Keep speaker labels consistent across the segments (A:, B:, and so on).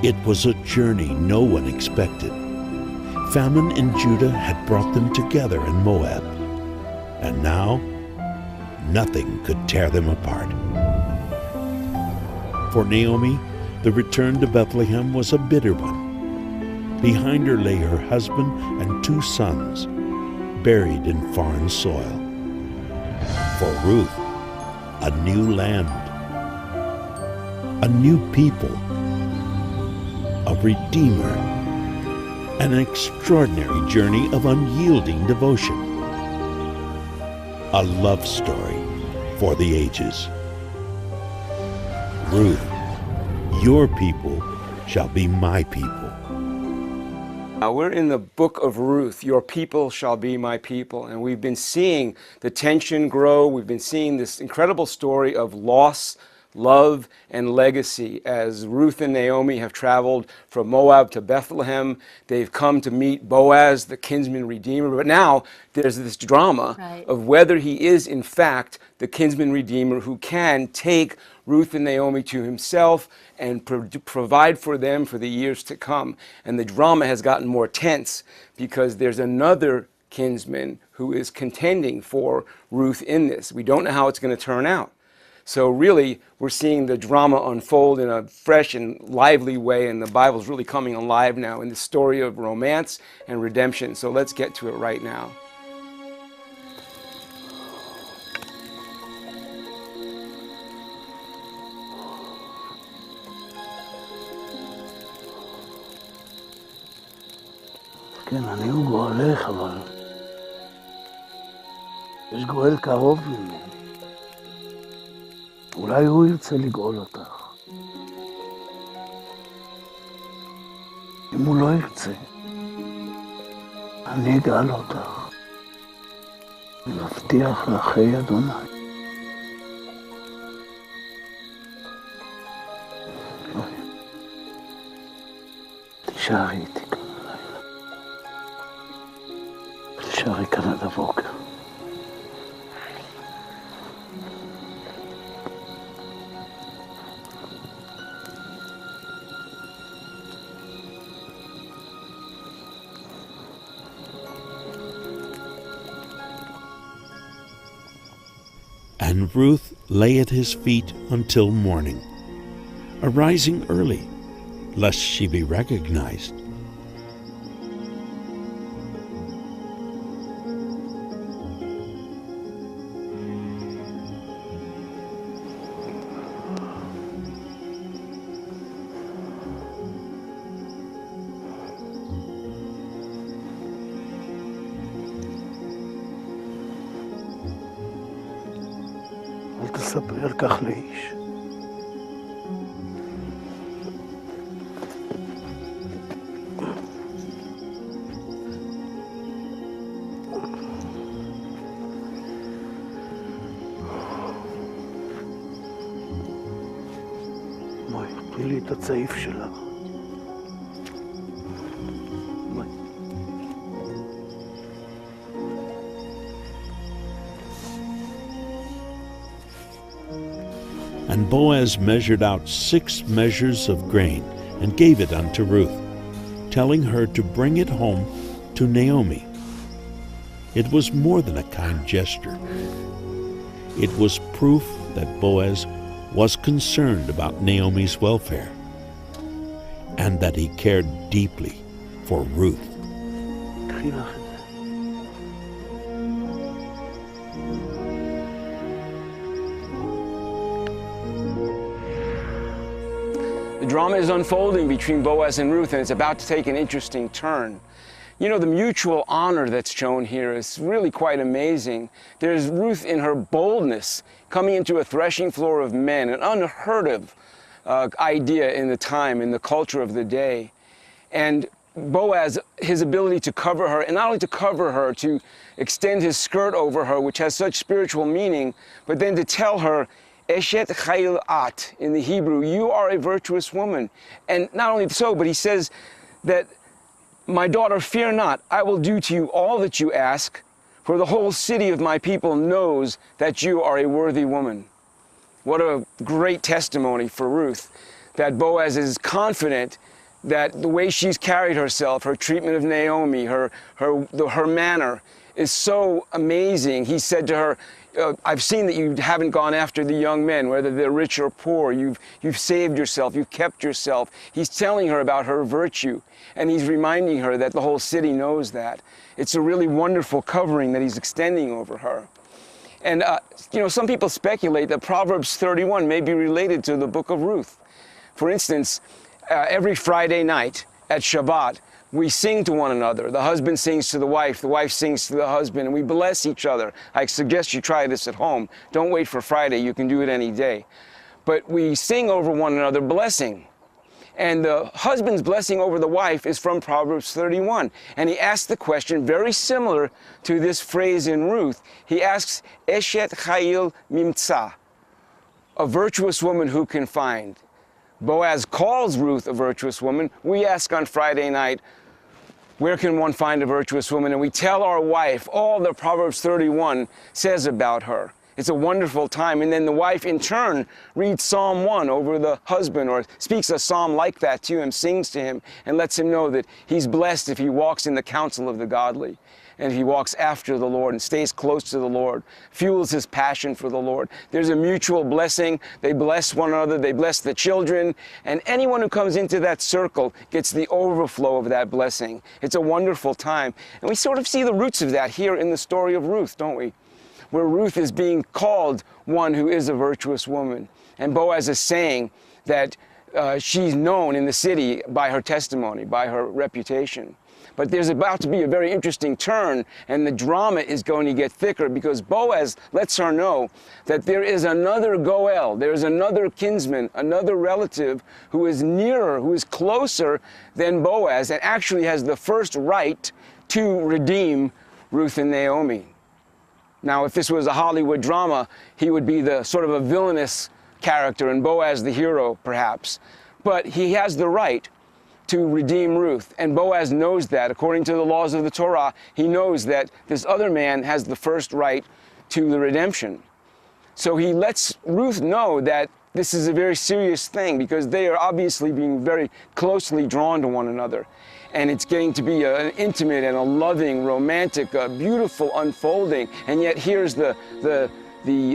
A: It was a journey no one expected. Famine in Judah had brought them together in Moab, and now nothing could tear them apart. For Naomi, the return to Bethlehem was a bitter one. Behind her lay her husband and 2 sons, buried in foreign soil. For Ruth, a new land, a new people, a redeemer, an extraordinary journey of unyielding devotion. A love story for the ages. Ruth, your people shall be my people.
B: Now we're in the book of Ruth, your people shall be my people, and we've been seeing the tension grow. We've been seeing this incredible story of loss, love, and legacy as Ruth and Naomi have traveled from Moab to Bethlehem. They've come to meet Boaz, the kinsman redeemer, but now there's this drama of whether he is in fact the kinsman redeemer who can take Ruth and Naomi to himself and provide for them for the years to come. And the drama has gotten more tense because there's another kinsman who is contending for Ruth in this. We don't know how it's going to turn out. So really, we're seeing the drama unfold in a fresh and lively way, and the Bible's really coming alive now in the story of romance and redemption. So let's get to it right now.
C: כן, אני הוא גואלך, אבל יש גואל קרוב ממני. אולי הוא ירצה לגאול אותך. אם הוא לא ירצה, אני אגאל אותך. מבטיח לאחי אדוני. תישארי איתי כאן הלילה. תישארי כאן עד הבוקר.
A: And Ruth lay at his feet until morning, arising early, lest she be recognized.
C: אל תספר כך לאיש. בואי, תני לי את הצעיף שלך. בואי.
A: And Boaz measured out 6 measures of grain and gave it unto Ruth, telling her to bring it home to Naomi. It was more than a kind gesture. It was proof that Boaz was concerned about Naomi's welfare and that he cared deeply for Ruth.
C: קחי לך את זה.
B: The drama is unfolding between Boaz and Ruth, and it's about to take an interesting turn. You know, the mutual honor that's shown here is really quite amazing. There's Ruth in her boldness coming into a threshing floor of men, an unheard of idea in the time, in the culture of the day. And Boaz, his ability to cover her, and not only to cover her, to extend his skirt over her, which has such spiritual meaning, but then to tell her, Eshet Chayil At, in the Hebrew, you are a virtuous woman. And not only so, but he says that, my daughter, fear not, I will do to you all that you ask, for the whole city of my people knows that you are a worthy woman. What a great testimony for Ruth, that Boaz is confident that the way she's carried herself, her treatment of Naomi, her manner is so amazing. He said to her, I've seen that you haven't gone after the young men, whether they're rich or poor. You've saved yourself, you've kept yourself. He's telling her about her virtue, and he's reminding her that the whole city knows that. It's a really wonderful covering that he's extending over her. And some people speculate that Proverbs 31 may be related to the book of Ruth. For instance, every Friday night at Shabbat, we sing to one another. The husband sings to the wife sings to the husband, and we bless each other. I suggest you try this at home. Don't wait for Friday, you can do it any day. But we sing over one another blessing. And the husband's blessing over the wife is from Proverbs 31. And he asks the question very similar to this phrase in Ruth. He asks, Eshet Chayil Mimtza, a virtuous woman who can find. Boaz calls Ruth a virtuous woman. We ask on Friday night, where can one find a virtuous woman? And we tell our wife all that Proverbs 31 says about her. It's a wonderful time. And then the wife, in turn, reads Psalm 1 over the husband, or speaks a psalm like that to him, sings to him, and lets him know that he's blessed if he walks in the counsel of the godly, and if he walks after the Lord and stays close to the Lord, fuels his passion for the Lord. There's a mutual blessing. They bless one another. They bless the children. And anyone who comes into that circle gets the overflow of that blessing. It's a wonderful time. And we sort of see the roots of that here in the story of Ruth, don't we? Where Ruth is being called one who is a virtuous woman. And Boaz is saying that she's known in the city by her testimony, by her reputation. But there's about to be a very interesting turn, and the drama is going to get thicker, because Boaz lets her know that there is another Goel, there's another kinsman, another relative who is nearer, who is closer than Boaz, and actually has the first right to redeem Ruth and Naomi. Now, if this was a Hollywood drama, he would be the sort of a villainous character and Boaz the hero, perhaps. But he has the right to redeem Ruth. And Boaz knows that. According to the laws of the Torah, he knows that this other man has the first right to the redemption. So he lets Ruth know that this is a very serious thing, because they are obviously being very closely drawn to one another. And it's getting to be an intimate and a loving, romantic, beautiful unfolding. And yet here's the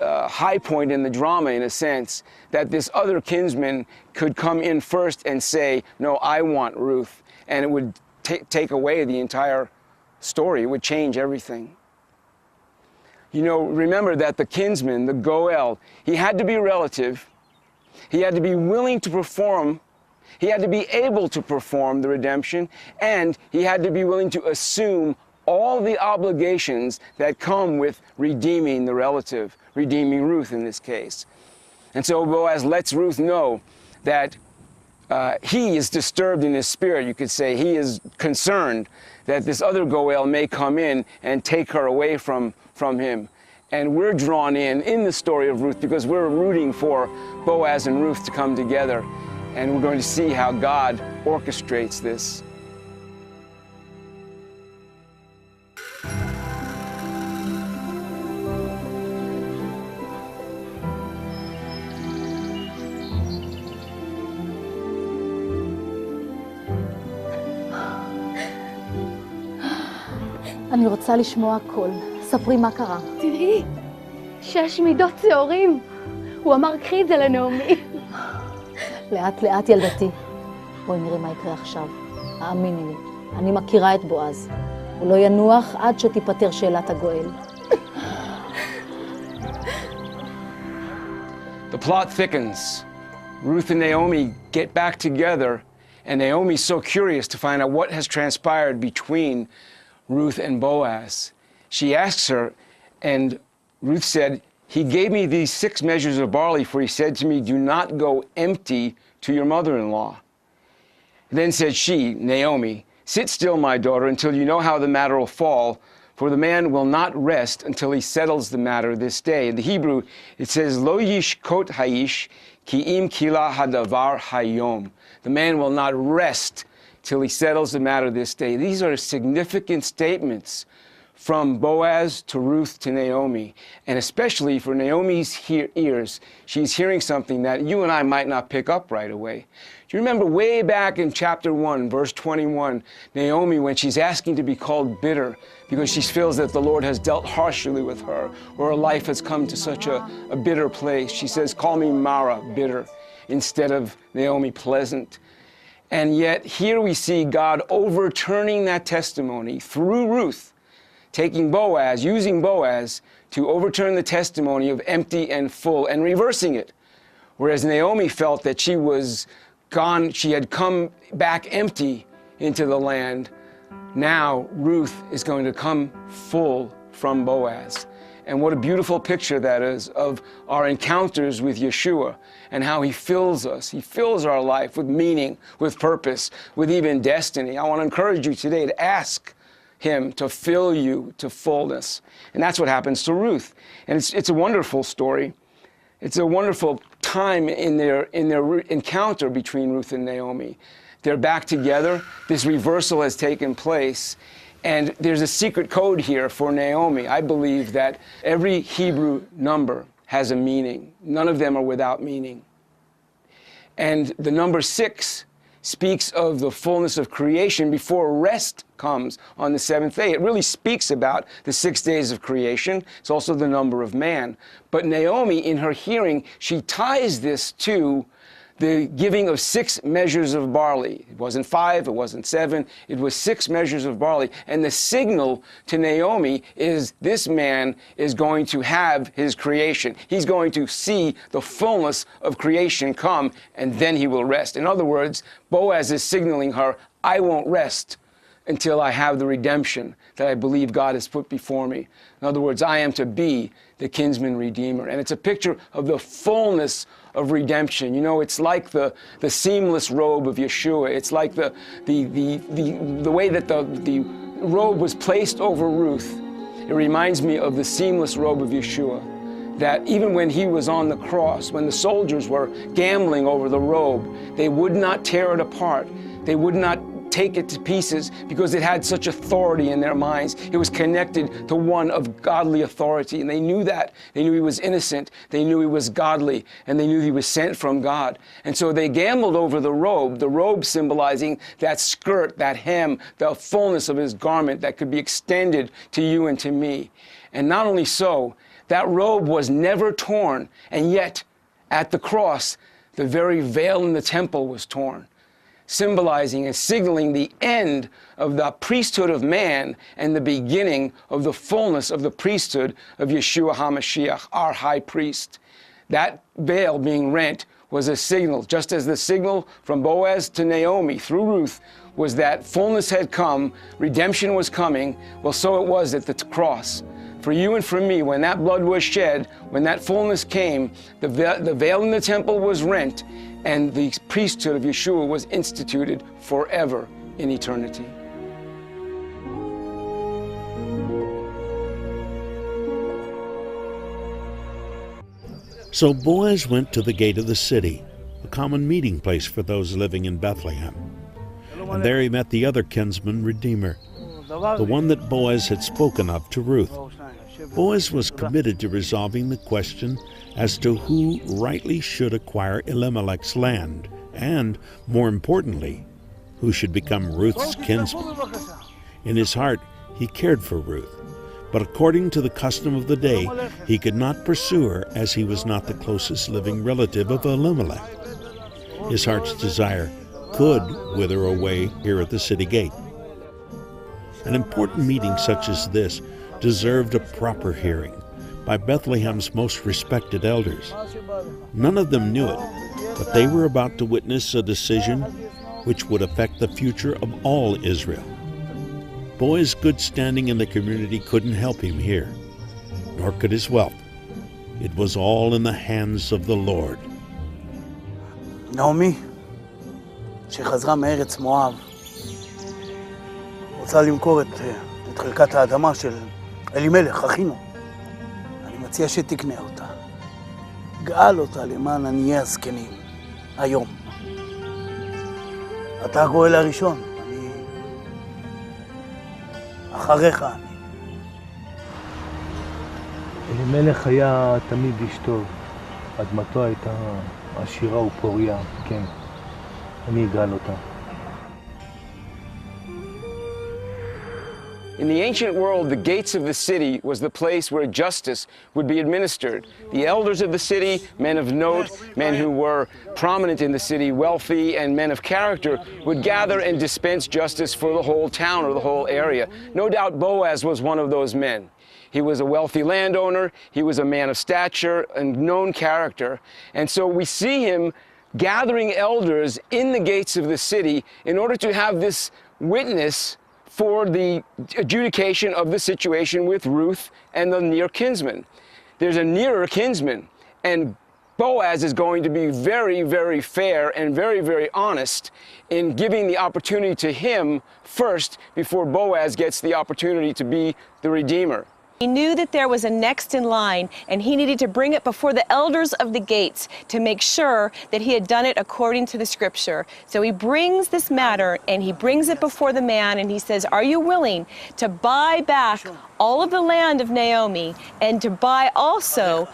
B: high point in the drama, in a sense, that this other kinsman could come in first and say, no, I want Ruth. And it would take away the entire story. It would change everything. You know, remember that the kinsman, the Goel, he had to be a relative. He had to be willing to perform. He had to be able to perform the redemption. And he had to be willing to assume all the obligations that come with redeeming the relative, redeeming Ruth in this case. And so Boaz lets Ruth know that he is disturbed in his spirit, you could say. He is concerned that this other Goel may come in and take her away from him. And we're drawn in the story of Ruth, because we're rooting for Boaz and Ruth to come together. And we're going to see how God orchestrates this.
D: אני רוצה לשמוע הכל. ספרי מה קרה.
E: תראי, 6 מידות שעורים. הוא אמר, קחי את זה לנעמי.
D: לאט לאט ילדתי. בואי נראה מה יקרה עכשיו. האמיני לי, אני מכירה את בועז. הוא לא ינוח עד שתיפטר שאלת הגואל.
B: The plot thickens. Ruth and Naomi get back together, and Naomi's so curious to find out what has transpired between Ruth and Boaz. She asks her, and Ruth said, he gave me these 6 measures of barley, for he said to me, do not go empty to your mother-in-law. Then said she, Naomi, sit still, my daughter, until you know how the matter will fall, for the man will not rest until he settles the matter this day. In the Hebrew, it says, Lo yishkot ha'ish, ki im kila hadavar hayom. The man will not rest till he settles the matter this day. These are significant statements from Boaz to Ruth to Naomi. And especially for Naomi's ears, she's hearing something that you and I might not pick up right away. Do you remember way back in chapter 1, verse 21, Naomi, when she's asking to be called bitter because she feels that the Lord has dealt harshly with her, or her life has come to such a bitter place. She says, call me Mara, bitter, instead of Naomi, pleasant. And yet here we see God overturning that testimony through Ruth, taking Boaz, using Boaz to overturn the testimony of empty and full and reversing it. Whereas Naomi felt that she was gone, she had come back empty into the land. Now Ruth is going to come full from Boaz. And what a beautiful picture that is of our encounters with Yeshua and how he fills us. He fills our life with meaning, with purpose, with even destiny. I want to encourage you today to ask him to fill you to fullness. And that's what happens to Ruth. And it's a wonderful story. It's a wonderful time in their encounter between Ruth and Naomi. They're back together. This reversal has taken place. And there's a secret code here for Naomi. I believe that every Hebrew number has a meaning. None of them are without meaning. And the number 6 speaks of the fullness of creation before rest comes on the 7th day. It really speaks about the 6 days of creation. It's also the number of man. But Naomi, in her hearing, she ties this to the giving of 6 measures of barley. It wasn't 5, it wasn't 7, it was 6 measures of barley. And the signal to Naomi is this man is going to have his creation. He's going to see the fullness of creation come, and then he will rest. In other words, Boaz is signaling her, I won't rest until I have the redemption that I believe God has put before me. In other words, I am to be the kinsman redeemer. And it's a picture of the fullness of redemption. You know, it's like the seamless robe of Yeshua. It's like the way that the robe was placed over Ruth. It reminds me of the seamless robe of Yeshua. That even when he was on the cross, when the soldiers were gambling over the robe, they would not tear it apart. They would not take it to pieces because it had such authority in their minds. It was connected to one of godly authority, and they knew that. They knew he was innocent. They knew he was godly, and they knew he was sent from God. And so they gambled over the robe symbolizing that skirt, that hem, the fullness of his garment that could be extended to you and to me. And not only so, that robe was never torn, and yet at the cross, the very veil in the temple was torn, symbolizing and signaling the end of the priesthood of man and the beginning of the fullness of the priesthood of Yeshua HaMashiach, our high priest. That veil being rent was a signal, just as the signal from Boaz to Naomi through Ruth was that fullness had come, redemption was coming. Well, so it was at the cross. For you and for me, when that blood was shed, when that fullness came, the veil in the temple was rent, and the priesthood of Yeshua was instituted forever in eternity.
A: So Boaz went to the gate of the city, a common meeting place for those living in Bethlehem. And there he met the other kinsman redeemer, the one that Boaz had spoken of to Ruth. Boaz was committed to resolving the question as to who rightly should acquire Elimelech's land, and, more importantly, who should become Ruth's kinsman. In his heart, he cared for Ruth, but according to the custom of the day, he could not pursue her as he was not the closest living relative of Elimelech. His heart's desire could wither away here at the city gate. An important meeting such as this deserved a proper hearing by Bethlehem's most respected elders. None of them knew it, but they were about to witness a decision which would affect the future of all Israel. Boaz's good standing in the community couldn't help him here, nor could his wealth. It was all in the hands of the Lord.
C: נעמי, שחזרה מארץ מואב, רוצה למכור את חלקת האדמה של אלימלך, אחינו. אני מציע שתקנה אותה. גאל אותה למען עניי הזקנים, היום. אתה הגואל הראשון, אחריך אני.
F: אלימלך היה תמיד איש טוב. אדמתו הייתה עשירה ופוריה, כן. אני אגאל אותה.
B: In the ancient world, the gates of the city was the place where justice would be administered. The elders of the city, men of note, men who were prominent in the city, wealthy, and men of character, would gather and dispense justice for the whole town or the whole area. No doubt Boaz was one of those men. He was a wealthy landowner, he was a man of stature and known character, and so we see him gathering elders in the gates of the city in order to have this witness for the adjudication of the situation with Ruth and the near kinsman. There's a nearer kinsman, and Boaz is going to be very, very fair and very, very honest in giving the opportunity to him first before Boaz gets the opportunity to be the redeemer.
G: He knew that there was a next in line, and he needed to bring it before the elders of the gates to make sure that he had done it according to the scripture. So he brings this matter, and he brings it before the man, and he says, are you willing to buy back all of the land of Naomi and to buy also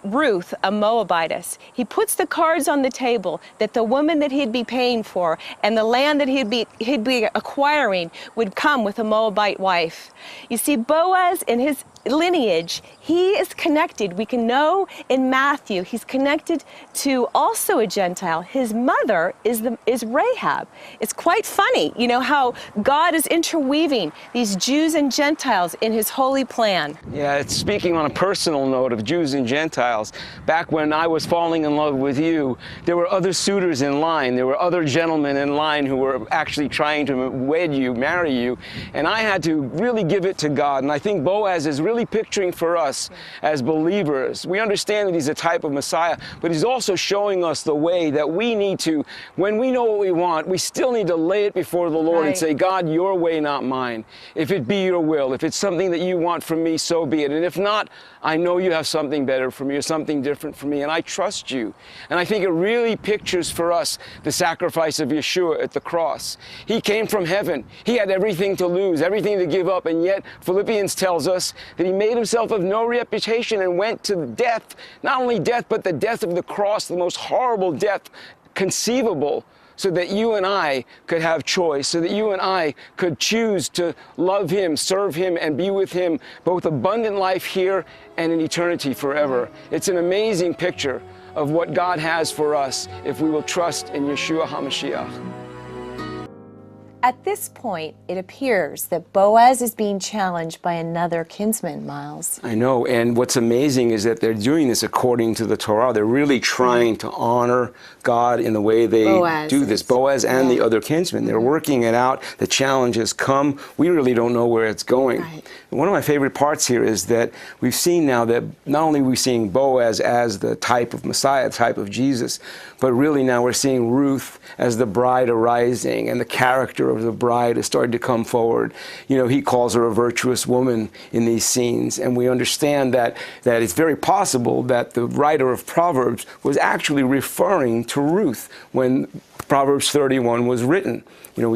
G: Ruth, a Moabitess? He puts the cards on the table that the woman that he'd be paying for and the land that he'd be acquiring would come with a Moabite wife. You see, Boaz in his lineage, he is connected. We can know in Matthew, he's connected to also a Gentile. His mother is Rahab. It's quite funny, you know, how God is interweaving these Jews and Gentiles in his holy plan.
B: Yeah, it's speaking on a personal note of Jews and Gentiles. Back when I was falling in love with you, there were other suitors in line. There were other gentlemen in line who were actually trying to wed you, marry you, and I had to really give it to God. And I think Boaz is really picturing for us as believers. We understand that he's a type of Messiah, but he's also showing us the way that we need to, when we know what we want, we still need to lay it before the Lord and say, God, your way, not mine. If it be your will, if it's something that you want from me, so be it. And if not, I know you have something better for me or something different for me, and I trust you. And I think it really pictures for us the sacrifice of Yeshua at the cross. He came from heaven. He had everything to lose, everything to give up, and yet Philippians tells us that he made himself of no reputation and went to death, not only death, but the death of the cross, the most horrible death conceivable, so that you and I could have choice, so that you and I could choose to love him, serve him, and be with him, both abundant life here and in eternity forever. It's an amazing picture of what God has for us if we will trust in Yeshua HaMashiach.
G: At this point, it appears that Boaz is being challenged by another kinsman, Miles.
B: I know, and what's amazing is that they're doing this according to the Torah. They're really trying to honor God in the way they do this. Boaz and the other kinsmen, they're working it out. The challenge has come. We really don't know where it's going. Right. One of my favorite parts here is that we've seen now that not only are we seeing Boaz as the type of Messiah, type of Jesus, but really now we're seeing Ruth as the bride arising, and the character of the bride is starting to come forward. You know, he calls her a virtuous woman in these scenes, and we understand that it's very possible that the writer of Proverbs was actually referring to Ruth when Proverbs 31 was written. You know,